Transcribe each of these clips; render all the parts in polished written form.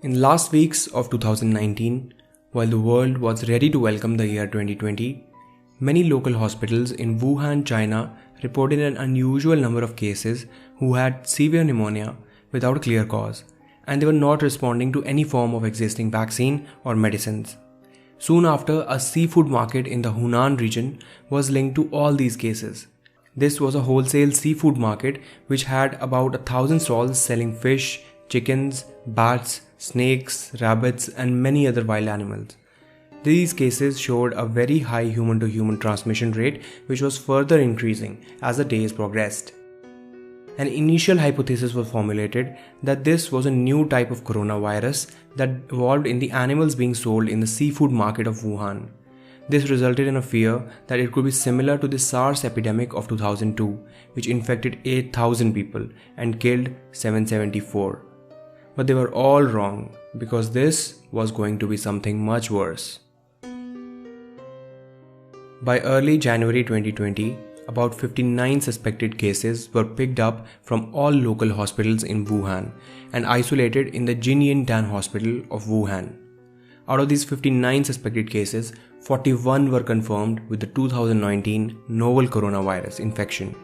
In last weeks of 2019, while the world was ready to welcome the year 2020, many local hospitals in Wuhan, China reported an unusual number of cases who had severe pneumonia without a clear cause, and they were not responding to any form of existing vaccine or medicines. Soon after, a seafood market in the Hunan region was linked to all these cases. This was a wholesale seafood market which had about 1,000 stalls selling fish, chickens, bats, snakes, rabbits, and many other wild animals. These cases showed a very high human-to-human transmission rate, which was further increasing as the days progressed. An initial hypothesis was formulated that this was a new type of coronavirus that evolved in the animals being sold in the seafood market of Wuhan. This resulted in a fear that it could be similar to the SARS epidemic of 2002, which infected 8,000 people and killed 774. But they were all wrong, because this was going to be something much worse. By early January 2020, about 59 suspected cases were picked up from all local hospitals in Wuhan and isolated in the Jinyintan Hospital of Wuhan. Out of these 59 suspected cases, 41 were confirmed with the 2019 novel coronavirus infection.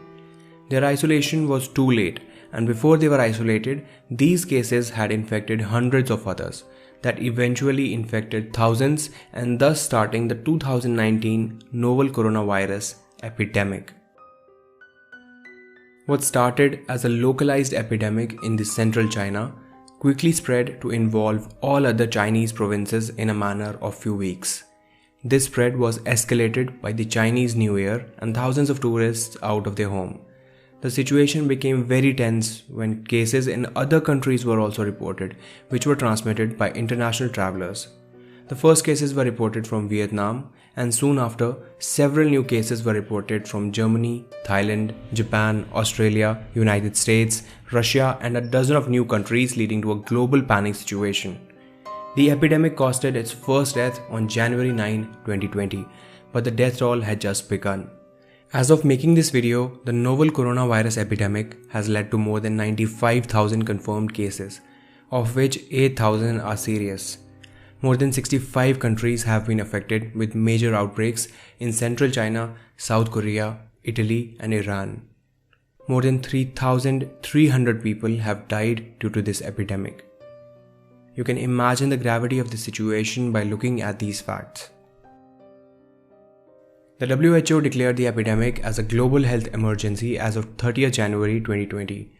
Their isolation was too late, and before they were isolated, these cases had infected hundreds of others that eventually infected thousands, and thus starting the 2019 novel coronavirus epidemic. What started as a localized epidemic in the central China quickly spread to involve all other Chinese provinces in a matter of few weeks. This spread was escalated by the Chinese New Year and thousands of tourists out of their home. The situation became very tense when cases in other countries were also reported, which were transmitted by international travelers. The first cases were reported from Vietnam, and soon after, several new cases were reported from Germany, Thailand, Japan, Australia, United States, Russia, and a dozen of new countries, leading to a global panic situation. The epidemic caused its first death on January 9, 2020, but the death toll had just begun. As of making this video, the novel coronavirus epidemic has led to more than 95,000 confirmed cases, of which 8,000 are serious. More than 65 countries have been affected with major outbreaks in central China, South Korea, Italy, and Iran. More than 3,300 people have died due to this epidemic. You can imagine the gravity of the situation by looking at these facts. The WHO declared the epidemic as a global health emergency as of 30th January 2020.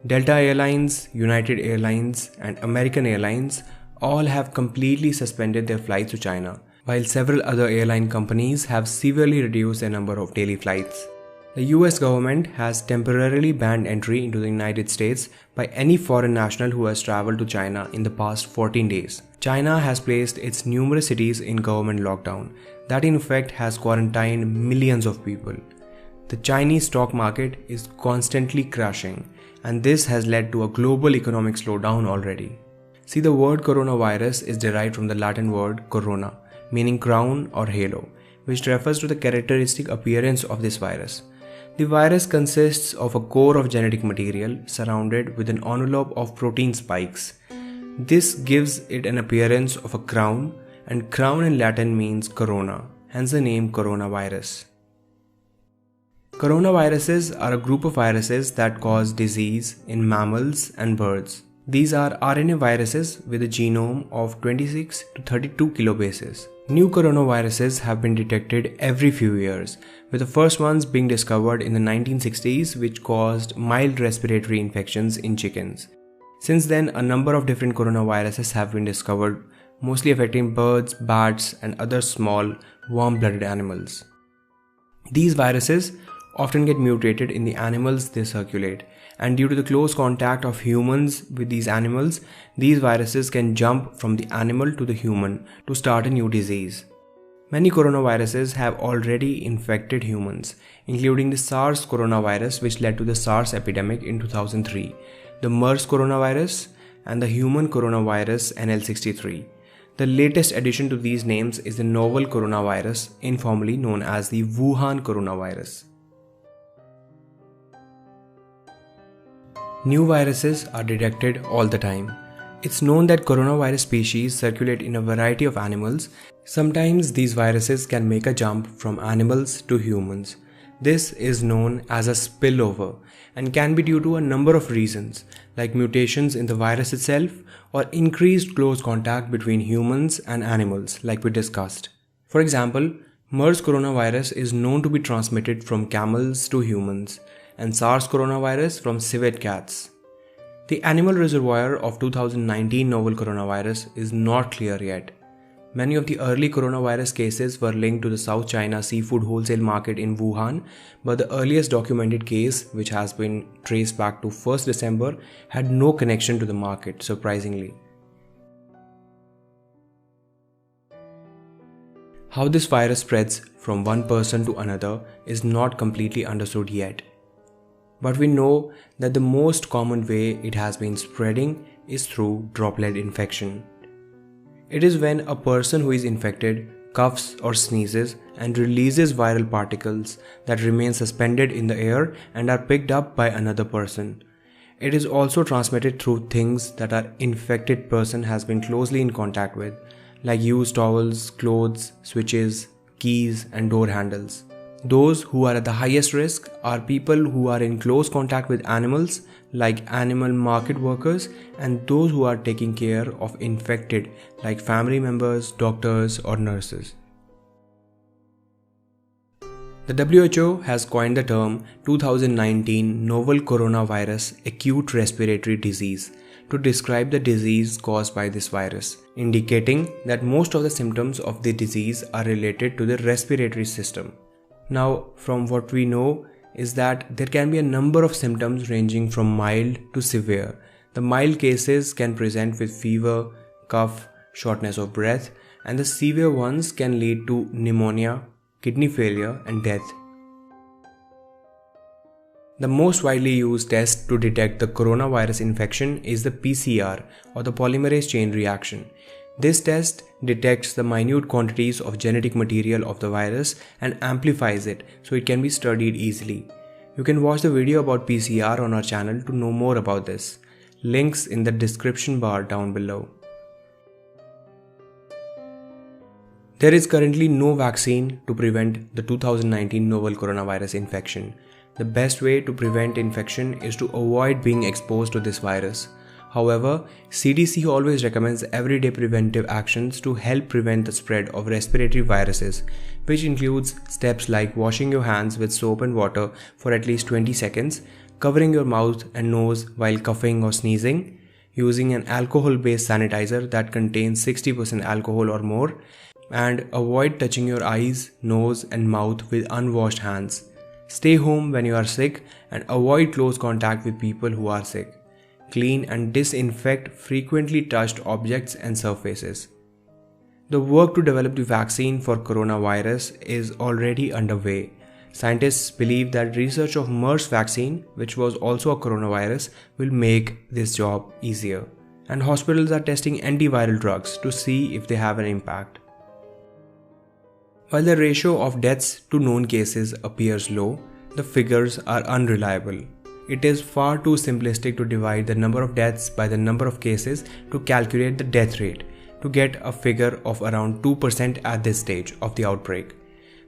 Delta Airlines, United Airlines, and American Airlines all have completely suspended their flights to China, while several other airline companies have severely reduced their number of daily flights. The US government has temporarily banned entry into the United States by any foreign national who has traveled to China in the past 14 days. China has placed its numerous cities in government lockdown that in effect has quarantined millions of people. The Chinese stock market is constantly crashing, and this has led to a global economic slowdown already. See, the word coronavirus is derived from the Latin word corona, meaning crown or halo, which refers to the characteristic appearance of this virus. The virus consists of a core of genetic material surrounded with an envelope of protein spikes. This gives it an appearance of a crown, and crown in Latin means corona, hence the name coronavirus. Coronaviruses are a group of viruses that cause disease in mammals and birds. These are RNA viruses with a genome of 26 to 32 kilobases. New coronaviruses have been detected every few years, with the first ones being discovered in the 1960s, which caused mild respiratory infections in chickens. Since then, a number of different coronaviruses have been discovered, mostly affecting birds, bats, and other small, warm-blooded animals. These viruses often get mutated in the animals they circulate, and due to the close contact of humans with these animals, these viruses can jump from the animal to the human to start a new disease. Many coronaviruses have already infected humans, including the SARS coronavirus, which led to the SARS epidemic in 2003, the MERS coronavirus, and the human coronavirus NL63. The latest addition to these names is the novel coronavirus, informally known as the Wuhan coronavirus. New viruses are detected all the time. It's known that coronavirus species circulate in a variety of animals. Sometimes these viruses can make a jump from animals to humans. This is known as a spillover and can be due to a number of reasons, like mutations in the virus itself or increased close contact between humans and animals, like we discussed. For example, MERS coronavirus is known to be transmitted from camels to humans, and SARS coronavirus from civet cats. The animal reservoir of 2019 novel coronavirus is not clear yet. Many of the early coronavirus cases were linked to the South China seafood wholesale market in Wuhan, but the earliest documented case, which has been traced back to 1st December, had no connection to the market, surprisingly. How this virus spreads from one person to another is not completely understood yet. But we know that the most common way it has been spreading is through droplet infection. It is when a person who is infected coughs or sneezes and releases viral particles that remain suspended in the air and are picked up by another person. It is also transmitted through things that our infected person has been closely in contact with, like used towels, clothes, switches, keys, and door handles. Those who are at the highest risk are people who are in close contact with animals, like animal market workers, and those who are taking care of infected, like family members, doctors, or nurses. The WHO has coined the term 2019 novel coronavirus acute respiratory disease to describe the disease caused by this virus, indicating that most of the symptoms of the disease are related to the respiratory system. Now, from what we know is that there can be a number of symptoms ranging from mild to severe. The mild cases can present with fever, cough, shortness of breath, and the severe ones can lead to pneumonia, kidney failure, and death. The most widely used test to detect the coronavirus infection is the PCR, or the polymerase chain reaction. This test detects the minute quantities of genetic material of the virus and amplifies it so it can be studied easily. You can watch the video about PCR on our channel to know more about this. Links in the description bar down below. There is currently no vaccine to prevent the 2019 novel coronavirus infection. The best way to prevent infection is to avoid being exposed to this virus. However, CDC always recommends everyday preventive actions to help prevent the spread of respiratory viruses, which includes steps like washing your hands with soap and water for at least 20 seconds, covering your mouth and nose while coughing or sneezing, using an alcohol-based sanitizer that contains 60% alcohol or more, and avoid touching your eyes, nose, and mouth with unwashed hands. Stay home when you are sick and avoid close contact with people who are sick. Clean and disinfect frequently touched objects and surfaces. The work to develop the vaccine for coronavirus is already underway. Scientists believe that research of MERS vaccine, which was also a coronavirus, will make this job easier. And hospitals are testing antiviral drugs to see if they have an impact. While the ratio of deaths to known cases appears low, the figures are unreliable. It is far too simplistic to divide the number of deaths by the number of cases to calculate the death rate to get a figure of around 2% at this stage of the outbreak.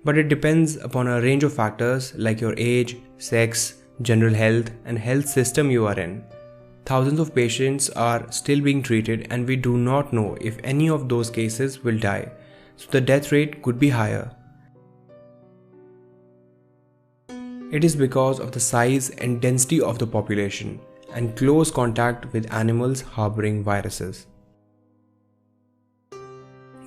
But it depends upon a range of factors like your age, sex, general health, and health system you are in. Thousands of patients are still being treated and we do not know if any of those cases will die, so the death rate could be higher. It is because of the size and density of the population and close contact with animals harboring viruses.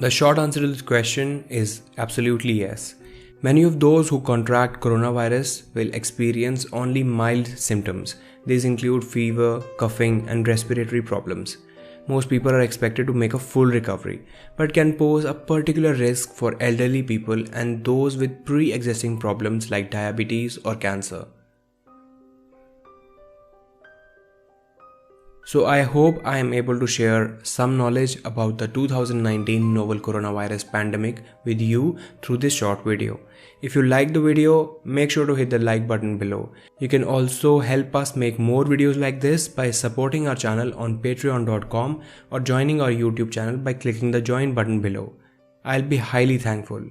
The short answer to this question is absolutely yes. Many of those who contract coronavirus will experience only mild symptoms. These include fever, coughing, and respiratory problems. Most people are expected to make a full recovery, but can pose a particular risk for elderly people and those with pre-existing problems like diabetes or cancer. So I hope I am able to share some knowledge about the 2019 novel coronavirus pandemic with you through this short video. If you like the video, make sure to hit the like button below. You can also help us make more videos like this by supporting our channel on patreon.com or joining our YouTube channel by clicking the join button below. I'll be highly thankful.